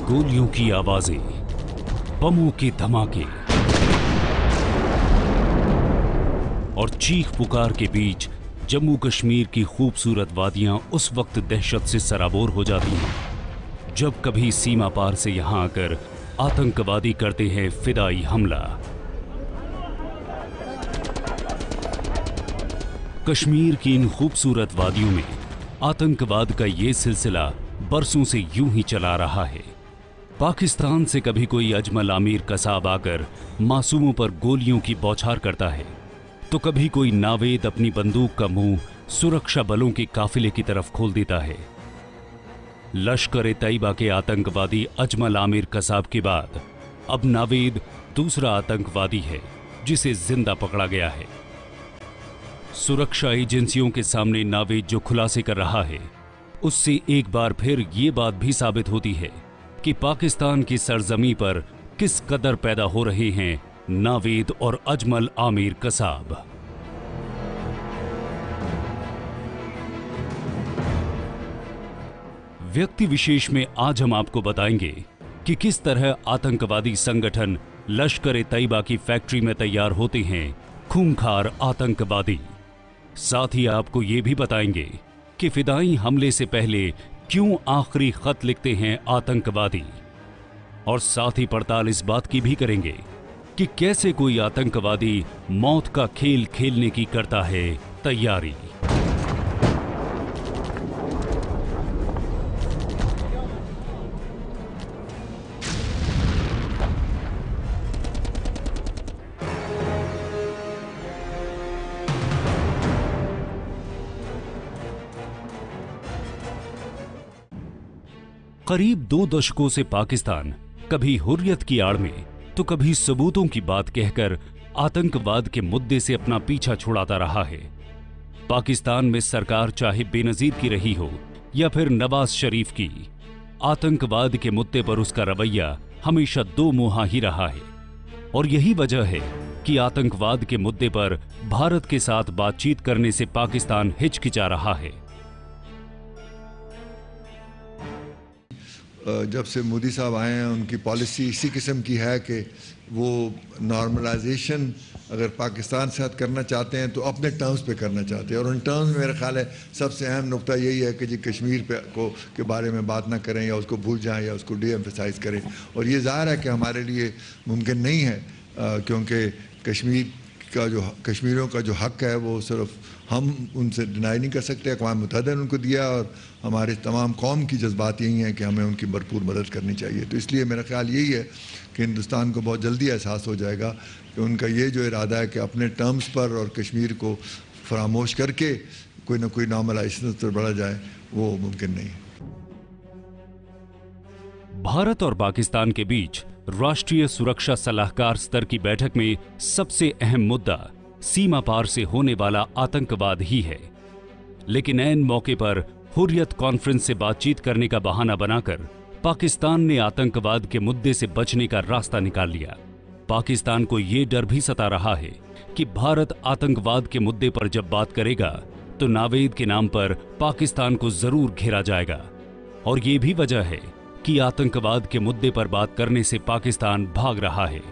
गोलियों की आवाजें, बमों के धमाके और चीख पुकार के बीच जम्मू कश्मीर की खूबसूरत वादियां उस वक्त दहशत से सराबोर हो जाती हैं जब कभी सीमा पार से यहां आकर आतंकवादी करते हैं फिदाई हमला। कश्मीर की इन खूबसूरत वादियों में आतंकवाद का ये सिलसिला बरसों से यूं ही चला रहा है। पाकिस्तान से कभी कोई अजमल आमिर कसाब आकर मासूमों पर गोलियों की बौछार करता है, तो कभी कोई नावेद अपनी बंदूक का मुंह सुरक्षा बलों के काफिले की तरफ खोल देता है। लश्कर ए तैयबा के आतंकवादी अजमल आमिर कसाब के बाद अब नावेद दूसरा आतंकवादी है जिसे जिंदा पकड़ा गया है। सुरक्षा एजेंसियों के सामने नावेद जो खुलासे कर रहा है, उससे एक बार फिर ये बात भी साबित होती है कि पाकिस्तान की सरजमी पर किस कदर पैदा हो रहे हैं नावेद और अजमल आमिर कसाब। व्यक्ति विशेष में आज हम आपको बताएंगे कि किस तरह आतंकवादी संगठन लश्कर ए तैयबा की फैक्ट्री में तैयार होते हैं खूंखार आतंकवादी। साथ ही आपको यह भी बताएंगे कि फिदाई हमले से पहले क्यों आखिरी खत लिखते हैं आतंकवादी, और साथ ही पड़ताल इस बात की भी करेंगे कि कैसे कोई आतंकवादी मौत का खेल खेलने की करता है तैयारी। करीब 2 दशकों से पाकिस्तान कभी हुर्रियत की आड़ में तो कभी सबूतों की बात कहकर आतंकवाद के मुद्दे से अपना पीछा छुड़ाता रहा है। पाकिस्तान में सरकार चाहे बेनजीर की रही हो या फिर नवाज शरीफ की, आतंकवाद के मुद्दे पर उसका रवैया हमेशा दो मुहा ही रहा है। और यही वजह है कि आतंकवाद के मुद्दे पर भारत के साथ बातचीत करने से पाकिस्तान हिचकिचा रहा है। जब से मोदी साहब आए हैं, उनकी पॉलिसी इसी किस्म की है कि वो नॉर्मलाइजेशन अगर पाकिस्तान के साथ करना चाहते हैं तो अपने टर्म्स पे करना चाहते हैं। और उन टर्म्स में मेरा ख्याल है सबसे अहम नुक्ता यही है कि जी कश्मीर पे के बारे में बात ना करें या उसको भूल जाएं या उसको डी एम्फेसाइज करें। और ये ज़ाहिर है कि हमारे लिए मुमकिन नहीं है, क्योंकि कश्मीरियों का जो हक़ है वो सिर्फ हम उनसे डिनाई नहीं कर सकते। अक़वाम मुत्तहिदा ने उनको दिया और हमारे तमाम कौम की जज्बात यही हैं कि हमें उनकी भरपूर मदद करनी चाहिए। तो इसलिए मेरा ख्याल यही है कि हिंदुस्तान को बहुत जल्दी एहसास हो जाएगा कि उनका ये जो इरादा है कि अपने टर्म्स पर और कश्मीर को फरामोश करके कोई ना कोई नॉर्मलाइजेशन पर बढ़ा जाए, वो मुमकिन नहीं है। भारत और पाकिस्तान के बीच राष्ट्रीय सुरक्षा सलाहकार स्तर की बैठक में सबसे अहम मुद्दा सीमा पार से होने वाला आतंकवाद ही है। लेकिन ऐन मौके पर हुर्रियत कॉन्फ्रेंस से बातचीत करने का बहाना बनाकर पाकिस्तान ने आतंकवाद के मुद्दे से बचने का रास्ता निकाल लिया। पाकिस्तान को यह डर भी सता रहा है कि भारत आतंकवाद के मुद्दे पर जब बात करेगा तो नावेद के नाम पर पाकिस्तान को जरूर घेरा जाएगा। और यह भी वजह है कि आतंकवाद के मुद्दे पर बात करने से पाकिस्तान भाग रहा है।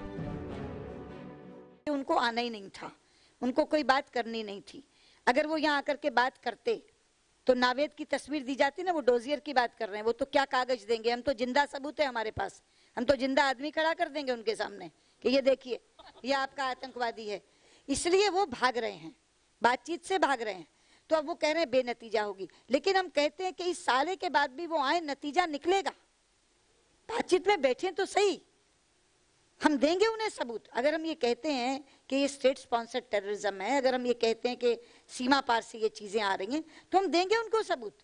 उनको आना ही नहीं था, उनको कोई बात करनी नहीं थी। अगर वो यहाँ आकर के बात करते तो नावेद की तस्वीर दी जाती ना, वो डोजियर की बात कर रहे हैं, वो तो क्या कागज देंगे। हम तो जिंदा सबूत है हमारे पास, हम तो जिंदा आदमी खड़ा कर देंगे उनके सामने कि ये देखिए ये आपका आतंकवादी है। इसलिए वो भाग रहे हैं, बातचीत से भाग रहे हैं। तो अब वो कह रहे हैं बेनतीजा होगी, लेकिन हम कहते हैं कि इस साले के बाद भी वो आए, नतीजा निकलेगा। बातचीत में बैठे तो सही, हम देंगे उन्हें सबूत। अगर हम ये कहते हैं कि ये स्टेट स्पॉन्सर्ड टेररिज्म है, अगर हम ये कहते हैं कि सीमा पार से ये चीजें आ रही हैं, तो हम देंगे उनको सबूत।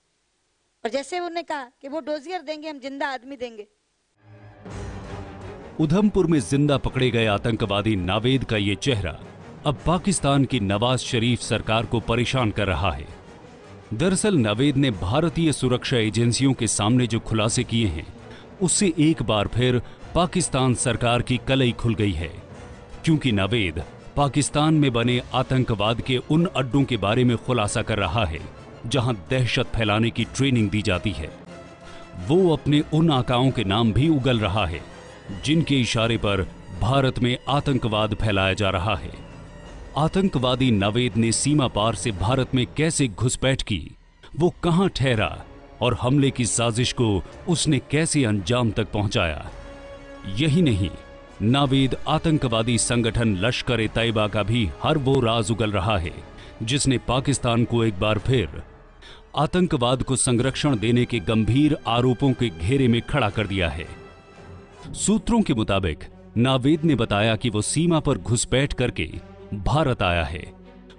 और जैसे उन्होंने कहा कि वो डोजियर देंगे, हम जिंदा आदमी देंगे। उधमपुर में जिंदा पकड़े गए आतंकवादी नावेद का ये चेहरा अब पाकिस्तान की नवाज शरीफ सरकार को परेशान कर रहा है। दरअसल नावेद ने भारतीय सुरक्षा एजेंसियों के सामने जो खुलासे किए हैं, उससे एक बार फिर पाकिस्तान सरकार की कलई खुल गई है। क्योंकि नावेद पाकिस्तान में बने आतंकवाद के उन अड्डों के बारे में खुलासा कर रहा है जहां दहशत फैलाने की ट्रेनिंग दी जाती है। वो अपने उन आकाओं के नाम भी उगल रहा है जिनके इशारे पर भारत में आतंकवाद फैलाया जा रहा है। आतंकवादी नावेद ने सीमा पार से भारत में कैसे घुसपैठ की, वो कहां ठहरा और हमले की साजिश को उसने कैसे अंजाम तक पहुंचाया। यही नहीं, नावेद आतंकवादी संगठन लश्कर ए तैयबा का भी हर वो राज उगल रहा है जिसने पाकिस्तान को एक बार फिर आतंकवाद को संरक्षण देने के गंभीर आरोपों के घेरे में खड़ा कर दिया है। सूत्रों के मुताबिक नावेद ने बताया कि वो सीमा पर घुसपैठ करके भारत आया है।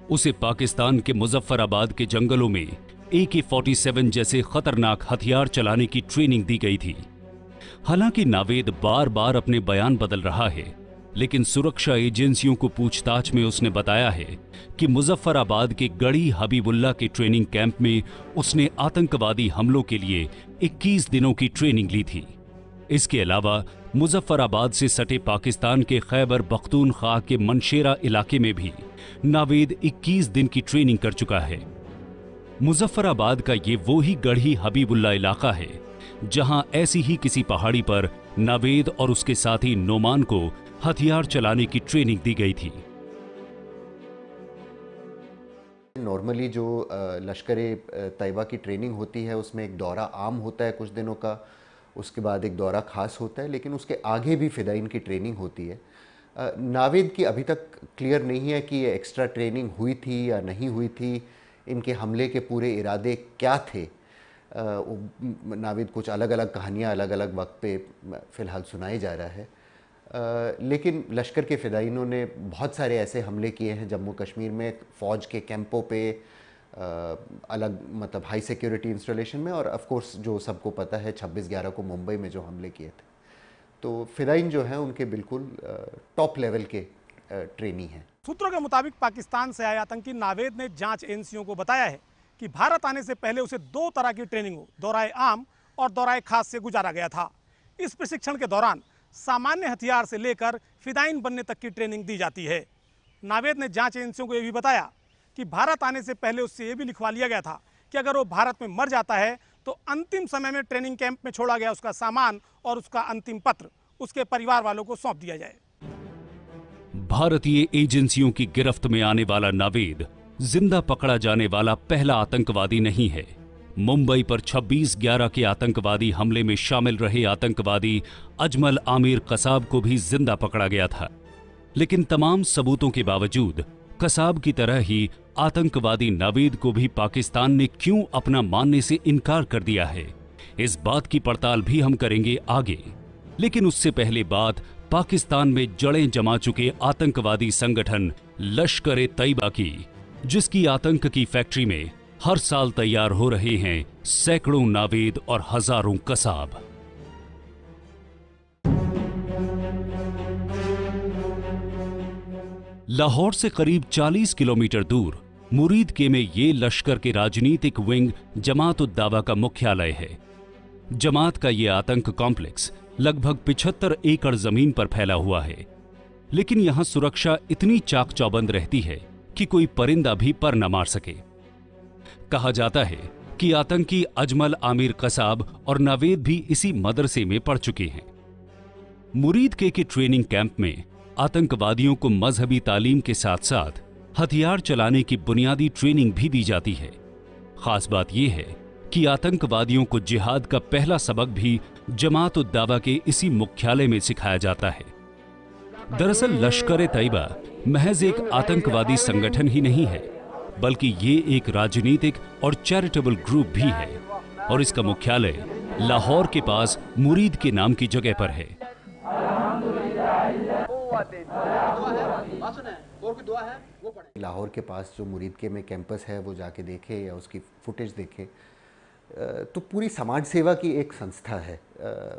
उसे पाकिस्तान के मुजफ्फराबाद के जंगलों में AK-47 जैसे खतरनाक हथियार चलाने की ट्रेनिंग दी गई थी। हालांकि नावेद बार बार अपने बयान बदल रहा है, लेकिन सुरक्षा एजेंसियों को पूछताछ में उसने बताया है कि मुजफ्फराबाद के गढ़ी हबीबुल्ला के ट्रेनिंग कैंप में उसने आतंकवादी हमलों के लिए 21 दिनों की ट्रेनिंग ली थी। इसके अलावा मुजफ्फराबाद से सटे पाकिस्तान के खैबर पख्तूनख्वा के मनशेरा इलाके में भी नावेद 21 दिन की ट्रेनिंग कर चुका है। मुजफ्फराबाद का ये वो ही गढ़ी हबीबुल्ला इलाका है जहां ऐसी ही किसी पहाड़ी पर नावेद और उसके साथी नोमान को हथियार चलाने की ट्रेनिंग दी गई थी। नॉर्मली जो लश्कर ए तैयबा की ट्रेनिंग होती है उसमें एक दौरा आम होता है कुछ दिनों का, उसके बाद एक दौरा खास होता है, लेकिन उसके आगे भी फ़िदाइन की ट्रेनिंग होती है। नावेद की अभी तक क्लियर नहीं है कि ये एक्स्ट्रा ट्रेनिंग हुई थी या नहीं हुई थी, इनके हमले के पूरे इरादे क्या थे। नावेद कुछ अलग अलग कहानियाँ अलग अलग वक्त पे फ़िलहाल सुनाई जा रहा है, लेकिन लश्कर के फ़िदाइनों ने बहुत सारे ऐसे हमले किए हैं जम्मू कश्मीर में, फ़ौज के कैंपों पे, अलग मतलब हाई सिक्योरिटी इंस्टॉलेशन में, और ऑफ कोर्स जो सबको पता है 26/11 को मुंबई में जो हमले किए थे। तो फ़िदाइन जो हैं उनके बिल्कुल टॉप लेवल के ट्रेनी हैं। सूत्रों के मुताबिक पाकिस्तान से आए आतंकी नावेद ने जांच एजेंसियों को बताया है कि भारत आने से पहले उसे 2 तरह की ट्रेनिंग हो, दौराए आम और दौराए खास से गुजारा गया था। इस प्रशिक्षण के दौरान सामान्य हथियार से लेकर फिदाइन बनने तक की ट्रेनिंग दी जाती है। नावेद ने जांच एजेंसियों को यह भी बताया कि भारत आने से पहले उससे यह भी लिखवा लिया गया था कि अगर वो भारत में मर जाता है तो अंतिम समय में ट्रेनिंग कैंप में छोड़ा गया उसका सामान और उसका अंतिम पत्र उसके परिवार वालों को सौंप दिया जाए। भारतीय एजेंसियों की गिरफ्त में आने वाला नावेद जिंदा पकड़ा जाने वाला पहला आतंकवादी नहीं है। मुंबई पर 26/11 के आतंकवादी हमले में शामिल रहे आतंकवादी अजमल आमिर कसाब को भी जिंदा पकड़ा गया था, लेकिन तमाम सबूतों के बावजूद कसाब की तरह ही आतंकवादी नावेद को भी पाकिस्तान ने क्यों अपना मानने से इनकार कर दिया है, इस बात की पड़ताल भी हम करेंगे आगे। लेकिन उससे पहले बात पाकिस्तान में जड़ें जमा चुके आतंकवादी संगठन लश्कर ए तैयबा की, जिसकी आतंक की फैक्ट्री में हर साल तैयार हो रहे हैं सैकड़ों नावेद और हजारों कसाब। लाहौर से करीब 40 किलोमीटर दूर मुरीद के में ये लश्कर के राजनीतिक विंग जमात उद दावा का मुख्यालय है। जमात का ये आतंक कॉम्प्लेक्स लगभग 75 एकड़ जमीन पर फैला हुआ है, लेकिन यहां सुरक्षा इतनी चाक चौबंद रहती है कि कोई परिंदा भी पर न मार सके। कहा जाता है कि आतंकी अजमल आमिर कसाब और नावेद भी इसी मदरसे में पढ़ चुके हैं। मुरीद के ट्रेनिंग कैंप में आतंकवादियों को मजहबी तालीम के साथ साथ हथियार चलाने की बुनियादी ट्रेनिंग भी दी जाती है। खास बात यह है कि आतंकवादियों को जिहाद का पहला सबक भी जमात उद दावा के इसी मुख्यालय में सिखाया जाता है। दरअसल लश्कर ए तैयबा महज एक आतंकवादी संगठन ही नहीं है, बल्कि ये एक राजनीतिक और चैरिटेबल ग्रुप भी है, और इसका मुख्यालय लाहौर के पास मुरीद के नाम की जगह पर है। लाहौर के पास जो मुरीद के में कैंपस है वो जाके देखे या उसकी फुटेज देखे तो पूरी समाज सेवा की एक संस्था है।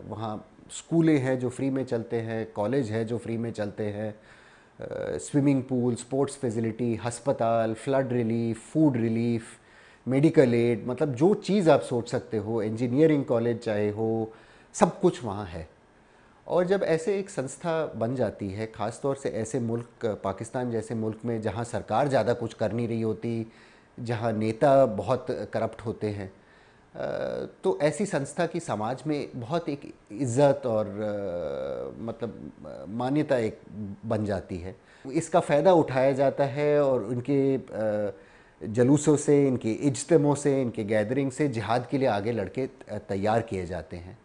वहाँ स्कूलें हैं जो फ्री में चलते हैं, कॉलेज है जो फ्री में चलते हैं, स्विमिंग पूल, स्पोर्ट्स फैसिलिटी, अस्पताल, flood relief, food relief, medical aid, मतलब जो चीज़ आप सोच सकते हो, इंजीनियरिंग कॉलेज चाहे हो, सब कुछ वहाँ है। और जब ऐसे एक संस्था बन जाती है, ख़ास तौर से ऐसे मुल्क, पाकिस्तान जैसे मुल्क में जहाँ सरकार ज़्यादा कुछ कर नहीं रही होती, जहाँ नेता बहुत करप्ट होते हैं, तो ऐसी संस्था की समाज में बहुत एक इज्जत और मतलब मान्यता एक बन जाती है। इसका फ़ायदा उठाया जाता है और उनके जलूसों से, इनके इज्तिमाओं से, इनके गैदरिंग से जिहाद के लिए आगे लड़के तैयार किए जाते हैं।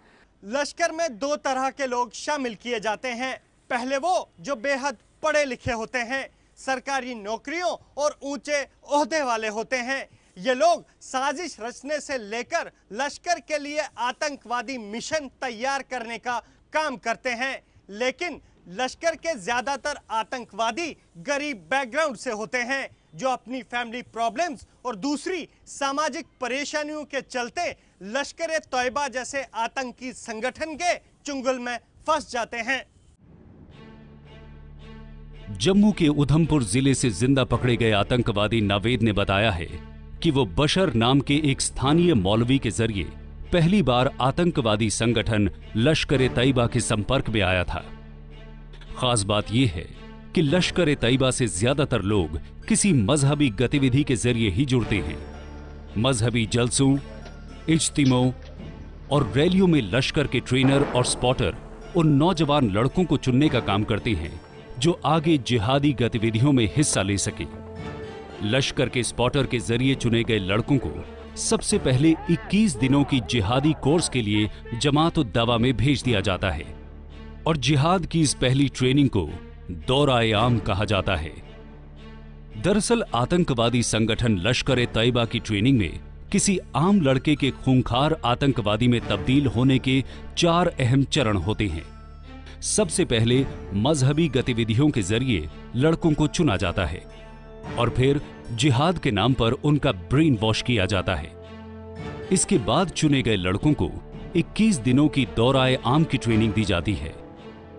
लश्कर में 2 तरह के लोग शामिल किए जाते हैं। पहले वो जो बेहद पढ़े लिखे होते हैं, सरकारी नौकरियों और ऊंचे ओहदे वाले होते हैं। ये लोग साजिश रचने से लेकर लश्कर के लिए आतंकवादी मिशन तैयार करने का काम करते हैं। लेकिन लश्कर के ज्यादातर आतंकवादी गरीब बैकग्राउंड से होते हैं, जो अपनी फैमिली प्रॉब्लम्स और दूसरी सामाजिक परेशानियों के चलते लश्कर तैयबा जैसे आतंकी संगठन के चुंगल में फंस जाते हैं। जम्मू के उधमपुर जिले से जिंदा पकड़े गए आतंकवादी नावेद ने बताया है कि वो बशर नाम के एक स्थानीय मौलवी के जरिए पहली बार आतंकवादी संगठन लश्कर तैयबा के संपर्क में आया था। खास बात यह है कि लश्कर तैयबा से ज्यादातर लोग किसी मजहबी गतिविधि के जरिए ही जुड़ते हैं। मजहबी जलसों, इज्तिमाओं और रैलियों में लश्कर के ट्रेनर और स्पॉटर उन नौजवान लड़कों को चुनने का काम करते हैं जो आगे जिहादी गतिविधियों में हिस्सा ले सके। लश्कर के स्पॉटर के जरिए चुने गए लड़कों को सबसे पहले 21 दिनों की जिहादी कोर्स के लिए जमात-उद-दवा में भेज दिया जाता है और जिहाद की इस पहली ट्रेनिंग को दौरा-ए-आम कहा जाता है। दरअसल आतंकवादी संगठन लश्कर तैयबा की ट्रेनिंग में किसी आम लड़के के खूंखार आतंकवादी में तब्दील होने के 4 अहम चरण होते हैं। सबसे पहले मजहबी गतिविधियों के जरिए लड़कों को चुना जाता है और फिर जिहाद के नाम पर उनका ब्रेन वॉश किया जाता है। इसके बाद चुने गए लड़कों को 21 दिनों की दौरा-ए-आम की ट्रेनिंग दी जाती है।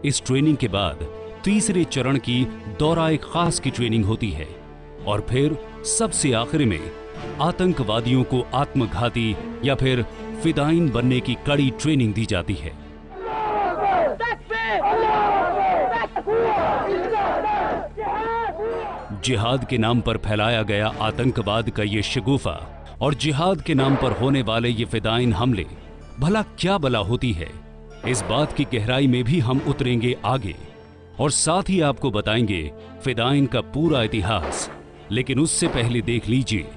इस ट्रेनिंग के बाद तीसरे चरण की दौरा-ए-खास की ट्रेनिंग होती है और फिर सबसे आखिर में आतंकवादियों को आत्मघाती या फिर फिदाइन बनने की कड़ी ट्रेनिंग दी जाती है। जिहाद के नाम पर फैलाया गया आतंकवाद का ये शगुफा और जिहाद के नाम पर होने वाले ये फिदाइन हमले भला क्या बला होती है, इस बात की गहराई में भी हम उतरेंगे आगे और साथ ही आपको बताएंगे फिदाइन का पूरा इतिहास। लेकिन उससे पहले देख लीजिए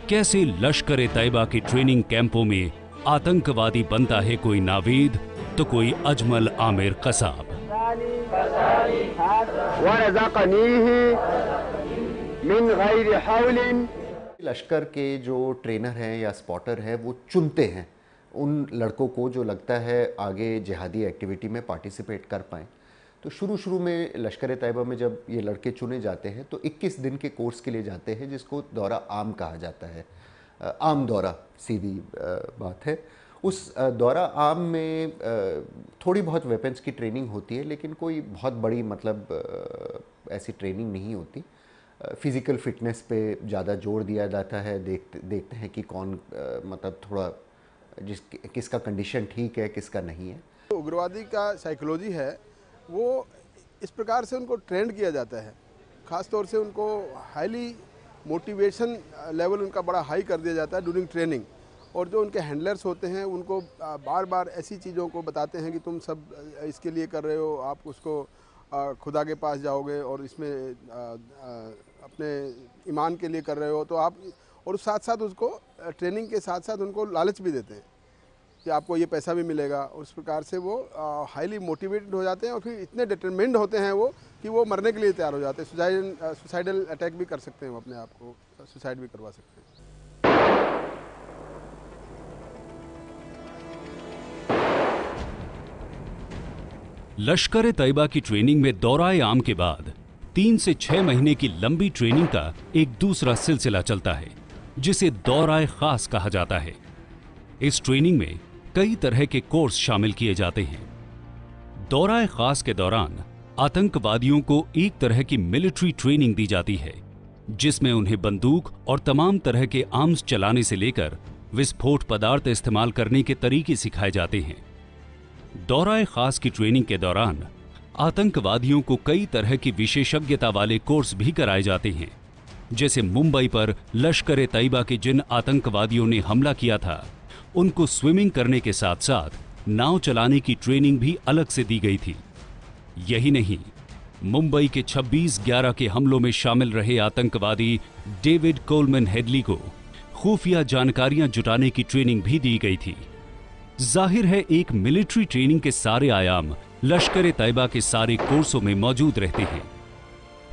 कैसे लश्कर तैयबा के ट्रेनिंग कैंपों में आतंकवादी बनता है कोई नावेद तो कोई अजमल आमिर कसाब। लश्कर के जो ट्रेनर हैं या स्पॉटर हैं वो चुनते हैं उन लड़कों को जो लगता है आगे जिहादी एक्टिविटी में पार्टिसिपेट कर पाएँ। तो शुरू में लश्कर तैयबा में जब ये लड़के चुने जाते हैं तो 21 दिन के कोर्स के लिए जाते हैं जिसको दौरा आम कहा जाता है। आम दौरा सीधी बात है। उस दौरा आम में थोड़ी बहुत वेपन्स की ट्रेनिंग होती है लेकिन कोई बहुत बड़ी मतलब ऐसी ट्रेनिंग नहीं होती। फिज़िकल फिटनेस पे ज़्यादा जोर दिया जाता है। देखते हैं कि कौन मतलब थोड़ा किसका कंडीशन ठीक है किसका नहीं है। तो उग्रवादी का साइकोलॉजी है वो इस प्रकार से उनको ट्रेंड किया जाता है। ख़ास तौर से उनको हाईली मोटिवेशन लेवल उनका बड़ा हाई कर दिया जाता है ड्यूरिंग ट्रेनिंग। और जो उनके हैंडलर्स होते हैं उनको बार बार ऐसी चीज़ों को बताते हैं कि तुम सब इसके लिए कर रहे हो, आप उसको खुदा के पास जाओगे और इसमें अपने ईमान के लिए कर रहे हो तो आप, और साथ साथ उसको ट्रेनिंग के साथ साथ उनको लालच भी देते हैं कि आपको ये पैसा भी मिलेगा। और इस प्रकार से वो हाईली मोटिवेटेड हो जाते हैं और फिर इतने डिटरमिन्ड होते हैं वो कि वो मरने के लिए तैयार हो जाते हैं। सुसाइडल अटैक भी कर सकते हैं, वो अपने आप को सुसाइड भी करवा सकते हैं। लश्कर तैयबा की ट्रेनिंग में दौरा-ए-आम के बाद 3 से 6 महीने की लंबी ट्रेनिंग का एक दूसरा सिलसिला चलता है जिसे दौरा-ए-खास कहा जाता है। इस ट्रेनिंग में कई तरह के कोर्स शामिल किए जाते हैं। दौरा-ए-खास के दौरान आतंकवादियों को एक तरह की मिलिट्री ट्रेनिंग दी जाती है जिसमें उन्हें बंदूक और तमाम तरह के आर्म्स चलाने से लेकर विस्फोट पदार्थ इस्तेमाल करने के तरीके सिखाए जाते हैं। दौरा-ए-खास की ट्रेनिंग के दौरान आतंकवादियों को कई तरह की विशेषज्ञता वाले कोर्स भी कराए जाते हैं। जैसे मुंबई पर लश्कर तैयबा के जिन आतंकवादियों ने हमला किया था उनको स्विमिंग करने के साथ साथ नाव चलाने की ट्रेनिंग भी अलग से दी गई थी। यही नहीं, मुंबई के 26/11 के हमलों में शामिल रहे आतंकवादी डेविड कोलमैन हेडली को खुफिया जानकारियां जुटाने की ट्रेनिंग भी दी गई थी। जाहिर है, एक मिलिट्री ट्रेनिंग के सारे आयाम लश्कर-ए-तैयबा के सारे कोर्सों में मौजूद रहते हैं।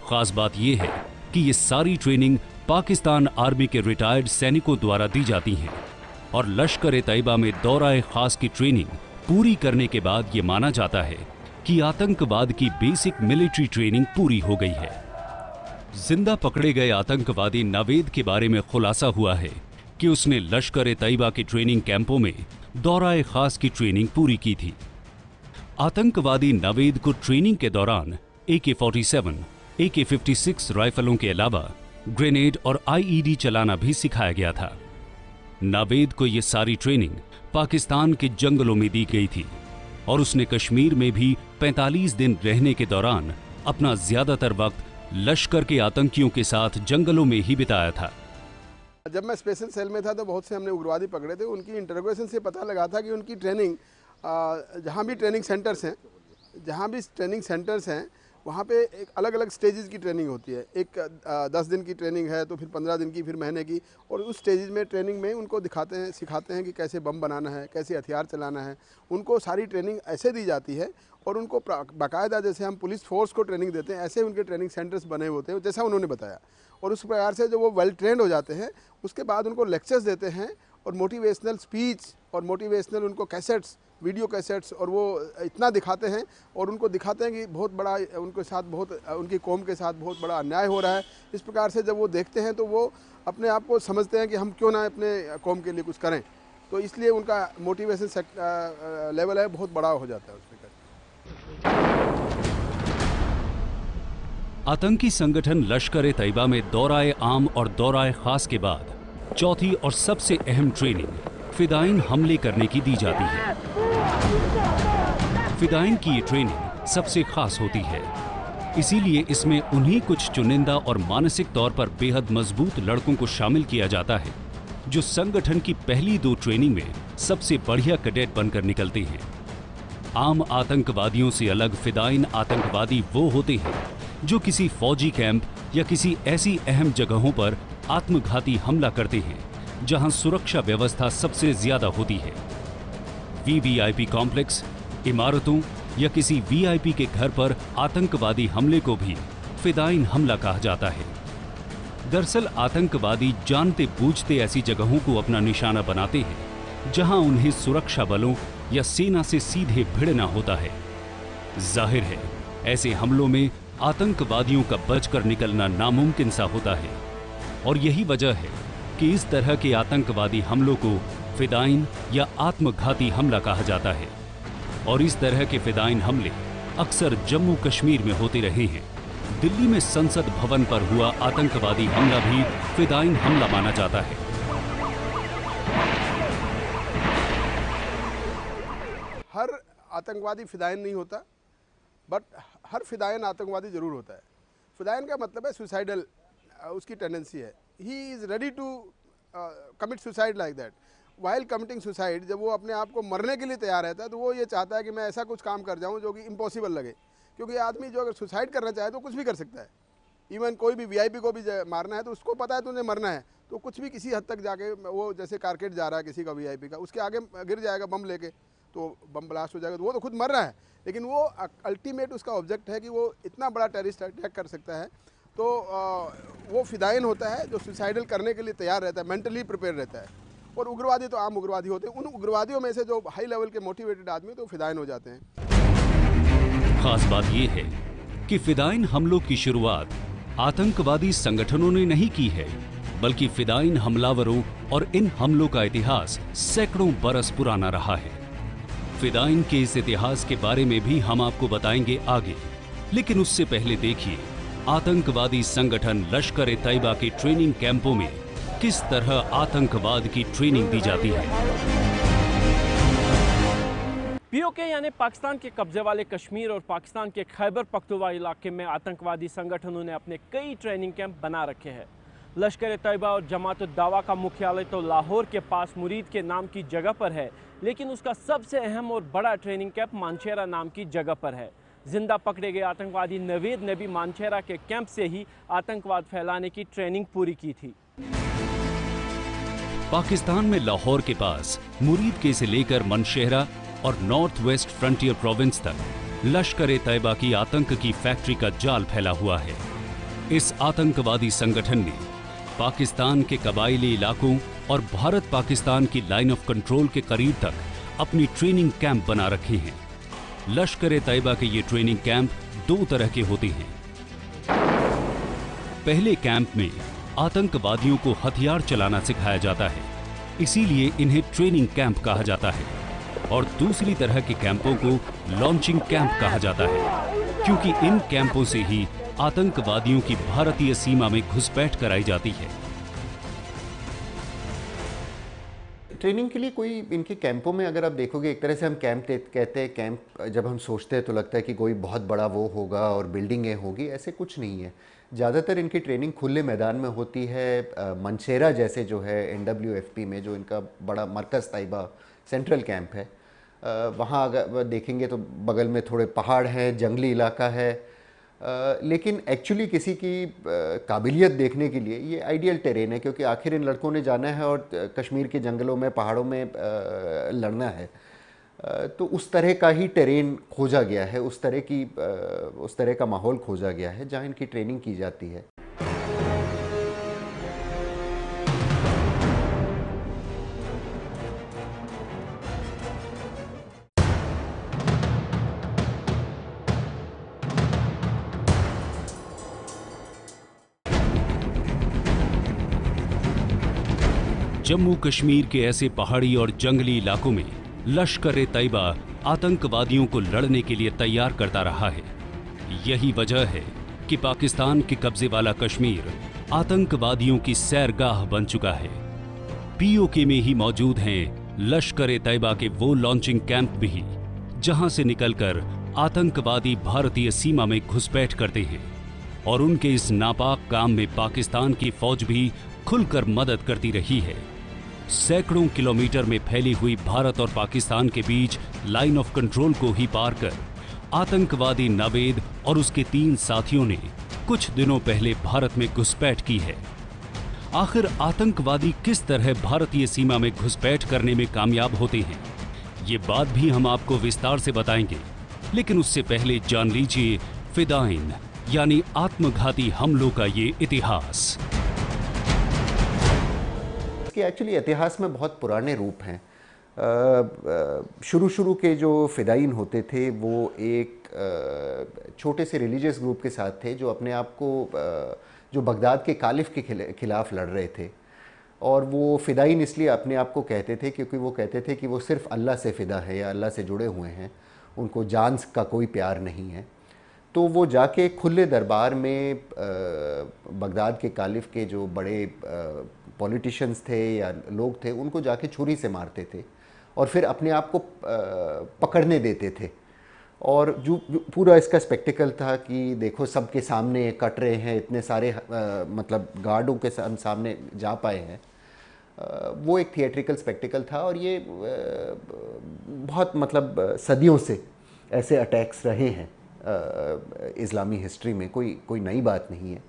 खास बात यह है कि ये सारी ट्रेनिंग पाकिस्तान आर्मी के रिटायर्ड सैनिकों द्वारा दी जाती हैं और लश्कर-ए-तैयबा में दौरा-ए-खास की ट्रेनिंग पूरी करने के बाद ये माना जाता है कि आतंकवाद की बेसिक मिलिट्री ट्रेनिंग पूरी हो गई है। जिंदा पकड़े गए आतंकवादी नावेद के बारे में खुलासा हुआ है कि उसने लश्कर-ए-तैयबा के ट्रेनिंग कैंपों में दौरा-ए-खास की ट्रेनिंग पूरी की थी। आतंकवादी नावेद को ट्रेनिंग के दौरान AK-47, AK-56 राइफलों के अलावा ग्रेनेड और IED चलाना भी सिखाया गया था। नावेद को यह सारी ट्रेनिंग पाकिस्तान के जंगलों में दी गई थी और उसने कश्मीर में भी 45 दिन रहने के दौरान अपना ज्यादातर वक्त लश्कर के आतंकियों के साथ जंगलों में ही बिताया था। जब मैं स्पेशल सेल में था तो बहुत से हमने उग्रवादी पकड़े थे। उनकी इंटरोगेशन से पता लगा था कि उनकी ट्रेनिंग जहाँ भी ट्रेनिंग सेंटर्स हैं वहाँ पे एक अलग अलग स्टेजेस की ट्रेनिंग होती है। एक 10 दिन की ट्रेनिंग है, तो फिर 15 दिन की, फिर महीने की, और उस स्टेजेस में ट्रेनिंग में उनको सिखाते हैं कि कैसे बम बनाना है, कैसे हथियार चलाना है। उनको सारी ट्रेनिंग ऐसे दी जाती है और उनको बाकायदा जैसे हम पुलिस फोर्स को ट्रेनिंग देते हैं ऐसे उनके ट्रेनिंग सेंटर्स बने होते हैं जैसा उन्होंने बताया। और उस प्रकार से जब वो वेल ट्रेंड हो जाते हैं उसके बाद उनको लेक्चर्स देते हैं और मोटिवेशनल स्पीच और मोटिवेशनल उनको कैसेट्स, वीडियो कैसेट्स, और वो इतना दिखाते हैं और उनको दिखाते हैं कि बहुत बड़ा उनके साथ उनकी कौम के साथ बहुत बड़ा अन्याय हो रहा है। इस प्रकार से जब वो देखते हैं तो वो अपने आप को समझते हैं कि हम क्यों ना अपने कौम के लिए कुछ करें। तो इसलिए उनका मोटिवेशन लेवल है बहुत बड़ा हो जाता है उसमें। आतंकी संगठन लश्कर-ए-तैयबा में दौरा-ए-आम और दौरा-ए-खास के बाद चौथी और सबसे अहम ट्रेनिंग फिदाइन हमले करने की दी जाती है। फिदाइन की ये ट्रेनिंग सबसे खास होती है, इसीलिए इसमें उन्हीं कुछ चुनिंदा और मानसिक तौर पर बेहद मजबूत लड़कों को शामिल किया जाता है जो संगठन की पहली 2 ट्रेनिंग में सबसे बढ़िया कैडेट बनकर निकलते हैं। आम आतंकवादियों से अलग फिदाइन आतंकवादी वो होते हैं जो किसी फौजी कैंप या किसी ऐसी अहम जगहों पर आत्मघाती हमला करते हैं जहां सुरक्षा व्यवस्था सबसे ज्यादा होती है। VVIP कॉम्प्लेक्स, इमारतों या किसी VIP के घर पर आतंकवादी हमले को भी फिदाइन हमला कहा जाता है। दरअसल आतंकवादी जानते बूझते ऐसी जगहों को अपना निशाना बनाते हैं जहां उन्हें सुरक्षा बलों या सेना से सीधे भिड़ना होता है। जाहिर है, ऐसे हमलों में आतंकवादियों का बचकर निकलना नामुमकिन सा होता है और यही वजह है कि इस तरह के आतंकवादी हमलों को फिदाइन या आत्मघाती हमला कहा जाता है। और इस तरह के फिदाइन हमले अक्सर जम्मू कश्मीर में होते रहे हैं। दिल्ली में संसद भवन पर हुआ आतंकवादी हमला भी फिदाइन हमला माना जाता है। हर आतंकवादी फिदाइन नहीं होता, बट हर फिदाइन आतंकवादी जरूर होता है। फिदाइन का मतलब है सुसाइडल, उसकी टेंडेंसी है। He is ready to commit suicide like that. While committing suicide, जब वो अपने आप को मरने के लिए तैयार रहता है तो वो ये चाहता है कि मैं ऐसा कुछ काम कर जाऊं जो कि इम्पॉसिबल लगे, क्योंकि आदमी जो अगर सुसाइड करना चाहे तो कुछ भी कर सकता है। इवन कोई भी VIP को भी मारना है तो उसको पता है तुझे मरना है तो कुछ भी किसी हद तक जाके, वो जैसे कारकेट जा रहा है किसी का VIP का, उसके आगे गिर जाएगा बम लेके तो बम ब्लास्ट हो जाएगा, तो वो तो खुद मर रहा है, लेकिन वो अल्टीमेट उसका ऑब्जेक्ट है कि वो इतना बड़ा टेररिस्ट अटैक कर सकता है। तो वो फिदाइन होता है जो सुसाइडल करने के लिए तैयार रहता है, मेंटली प्रिपेयर रहता है। और उग्रवादी तो आम उग्रवादी होते हैं। उन उग्रवादियों में से जो हाई लेवल के मोटिवेटेड आदमी तो फिदाइन हो जाते हैं। खास बात यह है कि फिदाइन हमलों की शुरुआत आतंकवादी संगठनों ने नहीं की है, बल्कि फिदाइन हमलावरों और इन हमलों का इतिहास सैकड़ों बरस पुराना रहा है। फिदाइन के इस इतिहास के बारे में भी हम आपको बताएंगे आगे, लेकिन उससे पहले देखिए आतंकवादी संगठन लश्कर-ए-तैयबा के ट्रेनिंग कैंपों में किस तरह आतंकवाद की ट्रेनिंग दी जाती है। POK यानी पाकिस्तान के कब्जे वाले कश्मीर और पाकिस्तान के खैबर पख्तूनख्वा इलाके में आतंकवादी संगठनों ने अपने कई ट्रेनिंग कैंप बना रखे हैं। लश्कर तैयबा और जमात उद दावा का मुख्यालय तो लाहौर के पास मुरीद के नाम की जगह पर है, लेकिन उसका सबसे अहम और बड़ा ट्रेनिंग कैंप मानशेरा नाम की जगह पर है। जिंदा पकड़े गए आतंकवादी नवेद ने भी मानशेरा के कैंप से ही आतंकवाद फैलाने की ट्रेनिंग पूरी की थी। पाकिस्तान में लाहौर के पास मुरीद के से लेकर मनशेरा और नॉर्थ वेस्ट फ्रंटियर प्रोविंस तक लश्कर तैयबा की आतंक की फैक्ट्री का जाल फैला हुआ है। इस आतंकवादी संगठन ने पाकिस्तान के कबायली इलाकों और भारत पाकिस्तान की लाइन ऑफ कंट्रोल के करीब तक अपनी ट्रेनिंग कैंप बना रखे हैं। लश्कर तैयबा के ये ट्रेनिंग कैंप दो तरह के होते हैं। पहले कैंप में आतंकवादियों को हथियार चलाना सिखाया जाता है, इसीलिए इन्हें ट्रेनिंग कैंप कहा जाता है। और दूसरी तरह के कैंपों को लॉन्चिंग कैंप कहा जाता है, क्योंकि इन कैंपों से ही आतंकवादियों की भारतीय सीमा में घुसपैठ कराई जाती है। ट्रेनिंग के लिए कोई इनके कैंपों में अगर आप देखोगे, एक तरह से हम कैंप कहते हैं, कैंप जब हम सोचते हैं तो लगता है कि कोई बहुत बड़ा वो होगा और बिल्डिंगें होगी, ऐसे कुछ नहीं है। ज़्यादातर इनकी ट्रेनिंग खुले मैदान में होती है। मनशेरा जैसे जो है NWFP में जो इनका बड़ा मरकज़ तैयबा सेंट्रल कैंप है, वहाँ अगर देखेंगे तो बगल में थोड़े पहाड़ हैं, जंगली इलाका है, लेकिन एक्चुअली किसी की काबिलियत देखने के लिए ये आइडियल टेरेन है, क्योंकि आखिर इन लड़कों ने जाना है और कश्मीर के जंगलों में, पहाड़ों में लड़ना है। तो उस तरह का ही टेरेन खोजा गया है, उस तरह का माहौल खोजा गया है जहाँ इनकी ट्रेनिंग की जाती है। जम्मू कश्मीर के ऐसे पहाड़ी और जंगली इलाकों में लश्कर तैयबा आतंकवादियों को लड़ने के लिए तैयार करता रहा है। यही वजह है कि पाकिस्तान के कब्जे वाला कश्मीर आतंकवादियों की सैरगाह बन चुका है। POK में ही मौजूद हैं लश्कर तैयबा के वो लॉन्चिंग कैंप भी, जहां से निकलकर आतंकवादी भारतीय सीमा में घुसपैठ करते हैं। और उनके इस नापाक काम में पाकिस्तान की फौज भी खुलकर मदद करती रही है। सैकड़ों किलोमीटर में फैली हुई भारत और पाकिस्तान के बीच लाइन ऑफ कंट्रोल को ही पार कर आतंकवादी नावेद और उसके 3 साथियों ने कुछ दिनों पहले भारत में घुसपैठ की है। आखिर आतंकवादी किस तरह भारतीय सीमा में घुसपैठ करने में कामयाब होते हैं, ये बात भी हम आपको विस्तार से बताएंगे। लेकिन उससे पहले जान लीजिए फिदाइन यानी आत्मघाती हमलों का ये इतिहास। इसके एक्चुअली इतिहास में बहुत पुराने रूप हैं। शुरू के जो फ़िदाइन होते थे वो एक छोटे से रिलीजियस ग्रुप के साथ थे, जो अपने आप को जो बगदाद के कालिफ के खिलाफ लड़ रहे थे। और वो फ़िदाइन इसलिए अपने आप को कहते थे क्योंकि वो कहते थे कि वो सिर्फ़ अल्लाह से फ़िदा है या अल्लाह से जुड़े हुए हैं, उनको जान का कोई प्यार नहीं है। तो वो जाके खुले दरबार में बगदाद के कालिफ के जो बड़े पॉलिटिशियंस थे या लोग थे, उनको जाके छुरी से मारते थे और फिर अपने आप को पकड़ने देते थे। और जो पूरा इसका स्पेक्टिकल था कि देखो सबके सामने कट रहे हैं, इतने सारे मतलब गार्डों के सामने जा पाए हैं। वो एक थिएट्रिकल स्पेक्टिकल था और ये बहुत मतलब सदियों से ऐसे अटैक्स रहे हैं इस्लामी हिस्ट्री में, कोई नई बात नहीं है।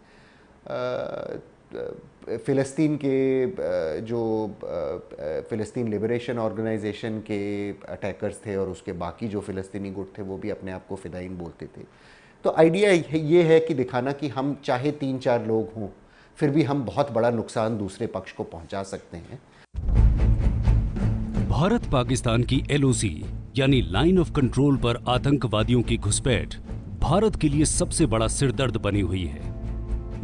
फ़िलिस्तीन के जो फ़िलिस्तीन लिबरेशन ऑर्गेनाइजेशन के अटैकर्स थे और उसके बाकी जो फ़िलिस्तीनी गुट थे वो भी अपने आप को फ़िदाइन बोलते थे। तो आइडिया ये है कि दिखाना कि हम चाहे 3-4 लोग हों फिर भी हम बहुत बड़ा नुकसान दूसरे पक्ष को पहुंचा सकते हैं। भारत पाकिस्तान की LOC यानी लाइन ऑफ कंट्रोल पर आतंकवादियों की घुसपैठ भारत के लिए सबसे बड़ा सिरदर्द बनी हुई है।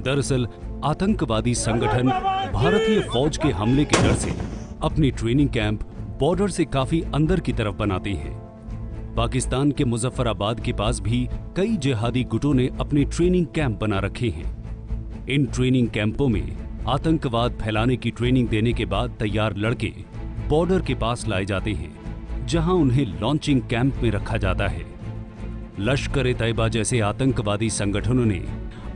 दरअसल आतंकवादी संगठन भारतीय फौज के हमले के डर से अपनी ट्रेनिंग कैंप बॉर्डर से काफी अंदर की तरफ बनाते हैं। पाकिस्तान के मुजफ्फराबाद के पास भी कई जिहादी गुटों ने अपने ट्रेनिंग कैंप बना रखे हैं। इन ट्रेनिंग कैंपों में आतंकवाद फैलाने की ट्रेनिंग देने के बाद तैयार लड़के बॉर्डर के पास लाए जाते हैं, जहां उन्हें लॉन्चिंग कैंप में रखा जाता है। लश्कर तैयबा जैसे आतंकवादी संगठनों ने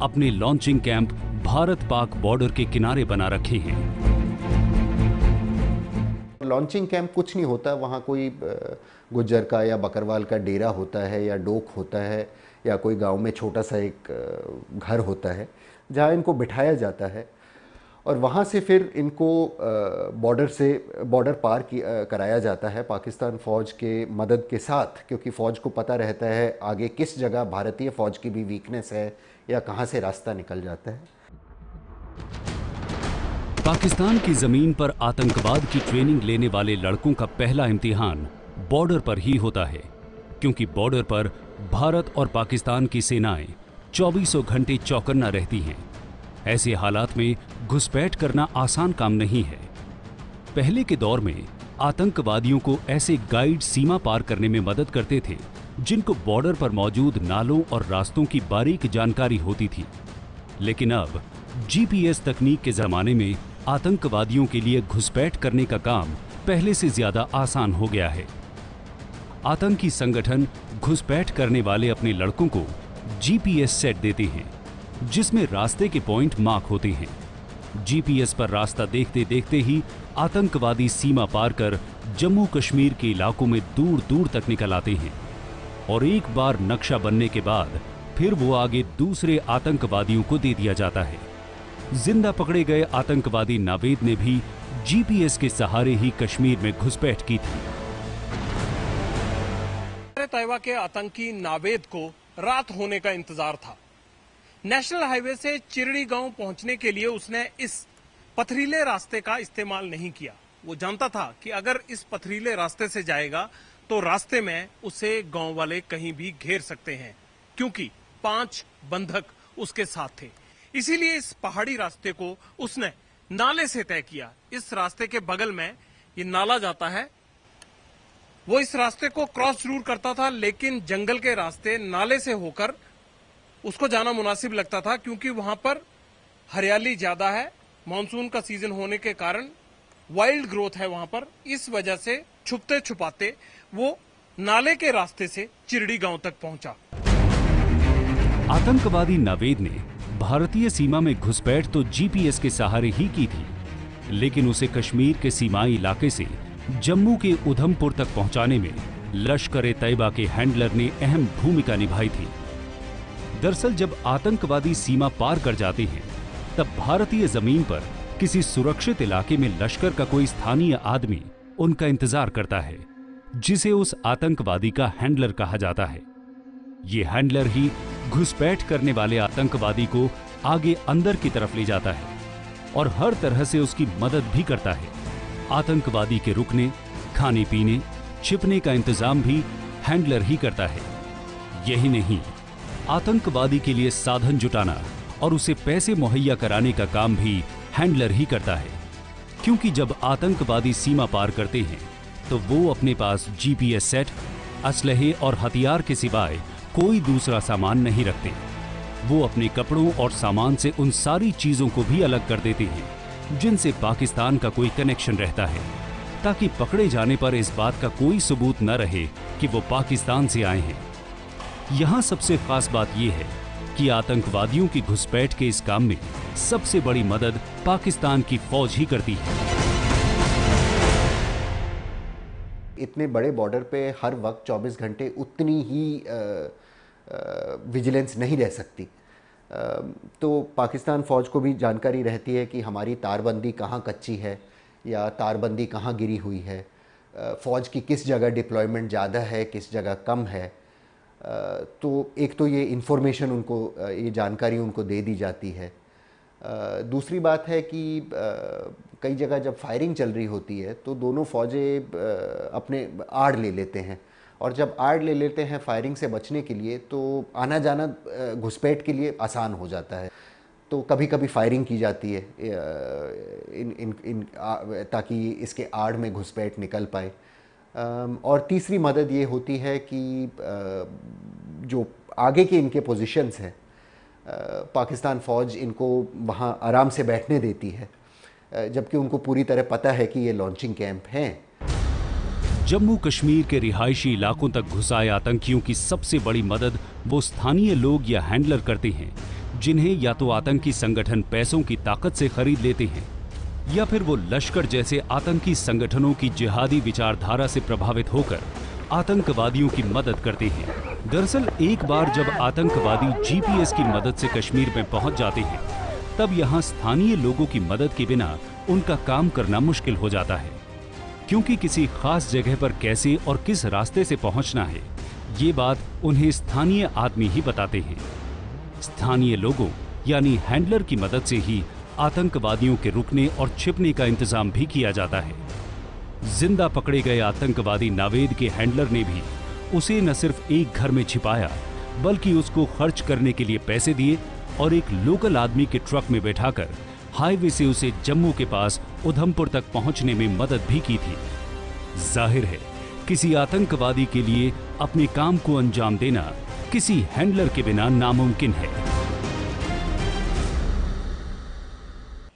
अपने launching camp Bharat Pak border के किनारे बना रखे हैं। लॉन्चिंग कैंप कुछ नहीं होता, वहाँ कोई गुज्जर का या बकरवाल का डेरा होता है या डोक होता है या कोई गांव में छोटा सा एक घर होता है जहाँ इनको बिठाया जाता है और वहाँ से फिर इनको बॉर्डर पार कराया जाता है पाकिस्तान फ़ौज के मदद के साथ, क्योंकि फ़ौज को पता रहता है आगे किस जगह भारतीय फ़ौज की भी वीकनेस है या कहाँ से रास्ता निकल जाता है। पाकिस्तान की जमीन पर आतंकवाद की ट्रेनिंग लेने वाले लड़कों का पहला इम्तिहान बॉर्डर पर ही होता है, क्योंकि बॉर्डर पर भारत और पाकिस्तान की सेनाएं 24 घंटे चौकन्ना रहती हैं। ऐसे हालात में घुसपैठ करना आसान काम नहीं है। पहले के दौर में आतंकवादियों को ऐसे गाइड सीमा पार करने में मदद करते थे जिनको बॉर्डर पर मौजूद नालों और रास्तों की बारीक जानकारी होती थी। लेकिन अब जीपीएस तकनीक के जमाने में आतंकवादियों के लिए घुसपैठ करने का काम पहले से ज्यादा आसान हो गया है। आतंकी संगठन घुसपैठ करने वाले अपने लड़कों को जीपीएस सेट देते हैं जिसमें रास्ते के पॉइंट मार्क होते हैं। जीपीएस पर रास्ता देखते देखते ही आतंकवादी सीमा पार कर जम्मू कश्मीर के इलाकों में दूर दूर तक निकल आते हैं और एक बार नक्शा बनने के बाद फिर वो आगे दूसरे आतंकवादियों को दे दिया जाता है। जिंदा पकड़े गए आतंकवादी नावेद ने भी जीपीएस के सहारे ही कश्मीर में घुसपैठ की थी। तैयबा के आतंकी नावेद को रात होने का इंतजार था। नेशनल हाईवे से चिरड़ी गांव पहुंचने के लिए उसने इस पथरीले रास्ते का इस्तेमाल नहीं किया। वो जानता था कि अगर इस पथरीले रास्ते से जाएगा तो रास्ते में उसे गांव वाले कहीं भी घेर सकते हैं, क्योंकि 5 बंधक उसके साथ थे। इसीलिए इस पहाड़ी रास्ते को उसने नाले से तय किया। इस रास्ते के बगल में ये नाला जाता है। वो इस रास्ते को क्रॉस जरूर करता था, लेकिन जंगल के रास्ते नाले से होकर उसको जाना मुनासिब लगता था, क्योंकि वहां पर हरियाली ज्यादा है। मानसून का सीजन होने के कारण वाइल्ड ग्रोथ है वहां पर। इस वजह से छुपते छुपाते वो नाले के रास्ते से चिरड़ी गांव तक पहुंचा। आतंकवादी नावेद ने भारतीय सीमा में घुसपैठ तो जीपीएस के सहारे ही की थी, लेकिन उसे कश्मीर के सीमाई इलाके से जम्मू के उधमपुर तक पहुंचाने में लश्कर-ए-तैयबा के हैंडलर ने अहम भूमिका निभाई थी। दरअसल जब आतंकवादी सीमा पार कर जाते हैं तब भारतीय जमीन पर किसी सुरक्षित इलाके में लश्कर का कोई स्थानीय आदमी उनका इंतजार करता है, जिसे उस आतंकवादी का हैंडलर कहा जाता है। ये हैंडलर ही घुसपैठ करने वाले आतंकवादी को आगे अंदर की तरफ ले जाता है और हर तरह से उसकी मदद भी करता है। आतंकवादी के रुकने, खाने पीने, छिपने का इंतजाम भी हैंडलर ही करता है। यही नहीं, आतंकवादी के लिए साधन जुटाना और उसे पैसे मुहैया कराने का काम भी हैंडलर ही करता है, क्योंकि जब आतंकवादी सीमा पार करते हैं तो वो अपने पास जीपीएस सेट, असलहे और हथियार के सिवाय कोई दूसरा सामान नहीं रखते। वो अपने कपड़ों और सामान से उन सारी चीजों को भी अलग कर देते हैं जिनसे पाकिस्तान का कोई कनेक्शन रहता है, ताकि पकड़े जाने पर इस बात का कोई सबूत न रहे कि वो पाकिस्तान से आए हैं। यहाँ सबसे खास बात यह है कि आतंकवादियों की घुसपैठ के इस काम में सबसे बड़ी मदद पाकिस्तान की फौज ही करती है। इतने बड़े बॉर्डर पे हर वक्त 24 घंटे उतनी ही विजिलेंस नहीं रह सकती। तो पाकिस्तान फ़ौज को भी जानकारी रहती है कि हमारी तारबंदी कहाँ कच्ची है या तारबंदी कहाँ गिरी हुई है, फ़ौज की किस जगह डिप्लॉयमेंट ज़्यादा है, किस जगह कम है। तो एक तो ये इन्फॉर्मेशन उनको, ये जानकारी उनको दे दी जाती है। दूसरी बात है कि कई जगह जब फायरिंग चल रही होती है तो दोनों फ़ौजें अपने आड़ ले लेते हैं, और जब आड़ ले लेते हैं फायरिंग से बचने के लिए तो आना जाना घुसपैठ के लिए आसान हो जाता है। तो कभी कभी फायरिंग की जाती है ताकि इसके आड़ में घुसपैठ निकल पाए। और तीसरी मदद ये होती है कि जो आगे के इनके पोजीशंस हैं, पाकिस्तान फ़ौज इनको वहाँ आराम से बैठने देती है, जबकि उनको पूरी तरह पता है कि ये लॉन्चिंग कैंप हैं। जम्मू कश्मीर के रिहायशी इलाकों तक घुस आए आतंकियों की सबसे बड़ी मदद वो स्थानीय लोग या हैंडलर करते हैं जिन्हें या तो आतंकी संगठन पैसों की ताकत से खरीद लेते हैं या फिर वो लश्कर जैसे आतंकी संगठनों की जिहादी विचारधारा से प्रभावित होकर आतंकवादियों की मदद करते हैं। दरअसल एक बार जब आतंकवादी जीपीएस की मदद से कश्मीर में पहुंच जाते हैं, तब यहाँ स्थानीय लोगों की मदद के बिना उनका काम करना मुश्किल हो जाता है, क्योंकि किसी खास जगह पर कैसे और किस रास्ते से पहुंचना है, ये बात उन्हें स्थानीय आदमी ही बताते हैं। स्थानीय लोगों यानी हैंडलर की मदद से ही आतंकवादियों के रुकने और छिपने का इंतजाम भी किया जाता है। जिंदा पकड़े गए आतंकवादी नावेद के हैंडलर ने भी उसे न सिर्फ एक घर में छिपाया, बल्कि उसको खर्च करने के लिए पैसे दिए और एक लोकल आदमी के ट्रक में बैठाकर हाईवे से उसे जम्मू के पास उधमपुर तक पहुंचने में मदद भी की थी। जाहिर है, किसी आतंकवादी के लिए अपने काम को अंजाम देना किसी हैंडलर के बिना नामुमकिन है।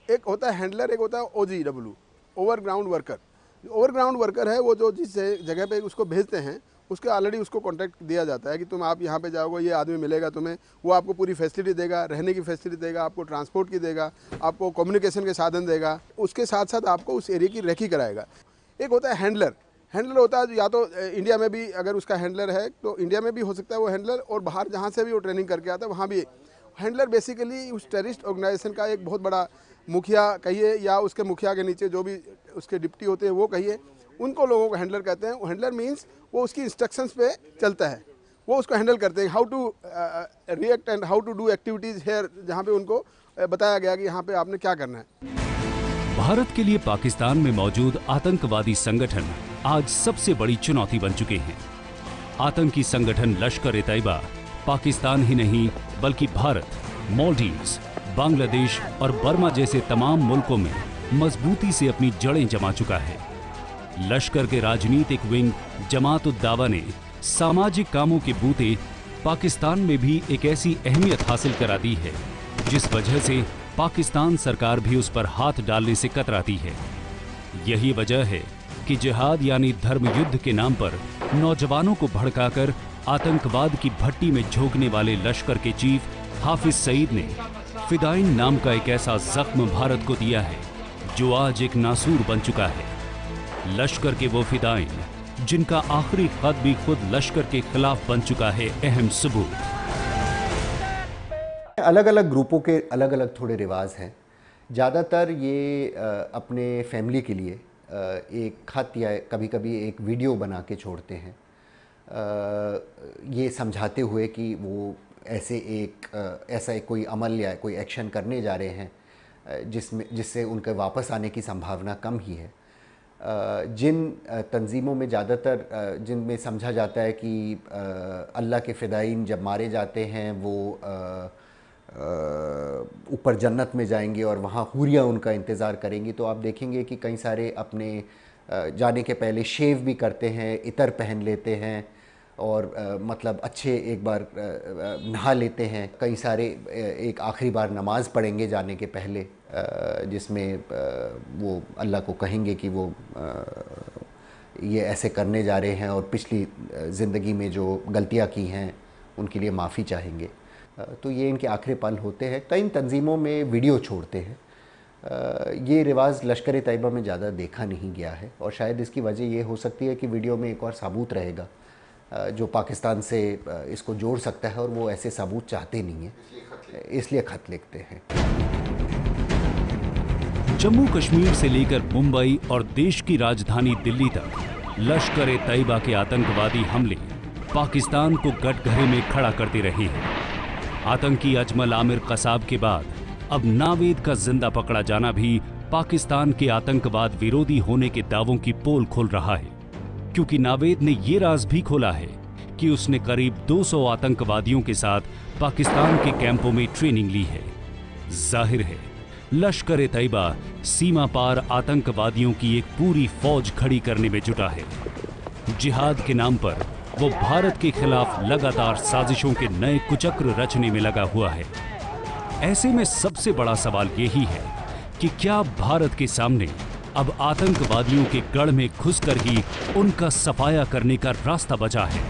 एक होता है हैंडलर, एक होता है OGW, overground worker. Overground worker है वो जो जिस जगह पे उसको भेजते हैं उसके ऑलरेडी उसको कॉन्टैक्ट दिया जाता है कि तुम आप यहाँ पे जाओगे, ये आदमी मिलेगा तुम्हें, वो आपको पूरी फैसिलिटी देगा, रहने की फैसिलिटी देगा, आपको ट्रांसपोर्ट की देगा, आपको कम्युनिकेशन के साधन देगा, उसके साथ साथ आपको उस एरिया की रेकी कराएगा। एक होता है हैंडलर। हैंडलर होता है या तो इंडिया में भी अगर उसका हैंडलर है तो इंडिया में भी हो सकता है वो हैंडलर, और बाहर जहाँ से भी वो ट्रेनिंग करके आता है वहाँ भी। हैंडलर बेसिकली उस टेररिस्ट ऑर्गेनाइजेशन का एक बहुत बड़ा मुखिया कहिए या उसके मुखिया के नीचे जो भी उसके डिप्टी होते हैं वो कहिए, उनको लोगों को हैंडलर कहते हैं। हैंडलर मीन्स वो उसकी इंस्ट्रक्शंस पे चलता है, वो उसको हैंडल करते हैं, how to react and how to do activities here, जहाँ पे उनको बताया गया कि यहाँ पे आपने क्या करना है। भारत के लिए पाकिस्तान में मौजूद आतंकवादी संगठन आज सबसे बड़ी चुनौती बन चुके हैं। आतंकी संगठन लश्कर-ए-तैयबा पाकिस्तान ही नहीं बल्कि भारत, मालदीव्स, बांग्लादेश और बर्मा जैसे तमाम मुल्कों में मजबूती से अपनी जड़ें जमा चुका है। लश्कर के राजनीतिक विंग जमात-उद-दावा ने सामाजिक कामों के बूते पाकिस्तान में भी एक ऐसी अहमियत हासिल करा दी है जिस वजह से पाकिस्तान सरकार भी उस पर हाथ डालने से कतराती है। यही वजह है कि जिहाद यानी धर्म युद्ध के नाम पर नौजवानों को भड़काकर आतंकवाद की भट्टी में झोंकने वाले लश्कर के चीफ हाफिज सईद ने फिदाइन नाम का एक ऐसा जख्म भारत को दिया है जो आज एक नासूर बन चुका है। लश्कर के वो फिदाइन जिनका आखिरी खत भी खुद लश्कर के खिलाफ बन चुका है अहम सबूत। अलग अलग ग्रुपों के अलग अलग थोड़े रिवाज हैं। ज़्यादातर ये अपने फैमिली के लिए एक खत या कभी कभी एक वीडियो बना के छोड़ते हैं, ये समझाते हुए कि वो ऐसा एक कोई अमल या कोई एक्शन करने जा रहे हैं जिससे उनके वापस आने की संभावना कम ही है। जिन तंजीमों में ज़्यादातर जिनमें समझा जाता है कि अल्लाह के फ़िदाइन जब मारे जाते हैं वो ऊपर जन्नत में जाएंगे और वहाँ हूरिया उनका इंतज़ार करेंगी, तो आप देखेंगे कि कई सारे अपने जाने के पहले शेव भी करते हैं, इतर पहन लेते हैं और मतलब अच्छे एक बार नहा लेते हैं। कई सारे एक आखिरी बार नमाज़ पढ़ेंगे जाने के पहले, जिसमें वो अल्लाह को कहेंगे कि वो ये ऐसे करने जा रहे हैं और पिछली ज़िंदगी में जो गलतियाँ की हैं उनके लिए माफ़ी चाहेंगे। तो ये इनके आखिरी पल होते हैं। कई तंजीमों में वीडियो छोड़ते हैं। ये रिवाज लश्कर-ए-तैयबा में ज़्यादा देखा नहीं गया है और शायद इसकी वजह ये हो सकती है कि वीडियो में एक और सबूत रहेगा जो पाकिस्तान से इसको जोड़ सकता है और वो ऐसे सबूत चाहते नहीं हैं, इसलिए खत लिखते हैं। जम्मू कश्मीर से लेकर मुंबई और देश की राजधानी दिल्ली तक लश्कर-ए-तैयबा के आतंकवादी हमले पाकिस्तान को गठघरे में खड़ा करते रहे हैं। आतंकी अजमल आमिर कसाब के बाद अब नावेद का जिंदा पकड़ा जाना भी पाकिस्तान के आतंकवाद विरोधी होने के दावों की पोल खोल रहा है, क्योंकि नावेद ने ये राज भी खोला है कि उसने करीब 200 आतंकवादियों के साथ पाकिस्तान के कैंपों में ट्रेनिंग ली है। जाहिर है, लश्कर-ए-तैयबा सीमा पार आतंकवादियों की एक पूरी फौज खड़ी करने में जुटा है। जिहाद के नाम पर वो भारत के खिलाफ लगातार साजिशों के नए कुचक्र रचने में लगा हुआ है। ऐसे में सबसे बड़ा सवाल यही है कि क्या भारत के सामने अब आतंकवादियों के गढ़ में घुसकर ही उनका सफाया करने का रास्ता बचा है।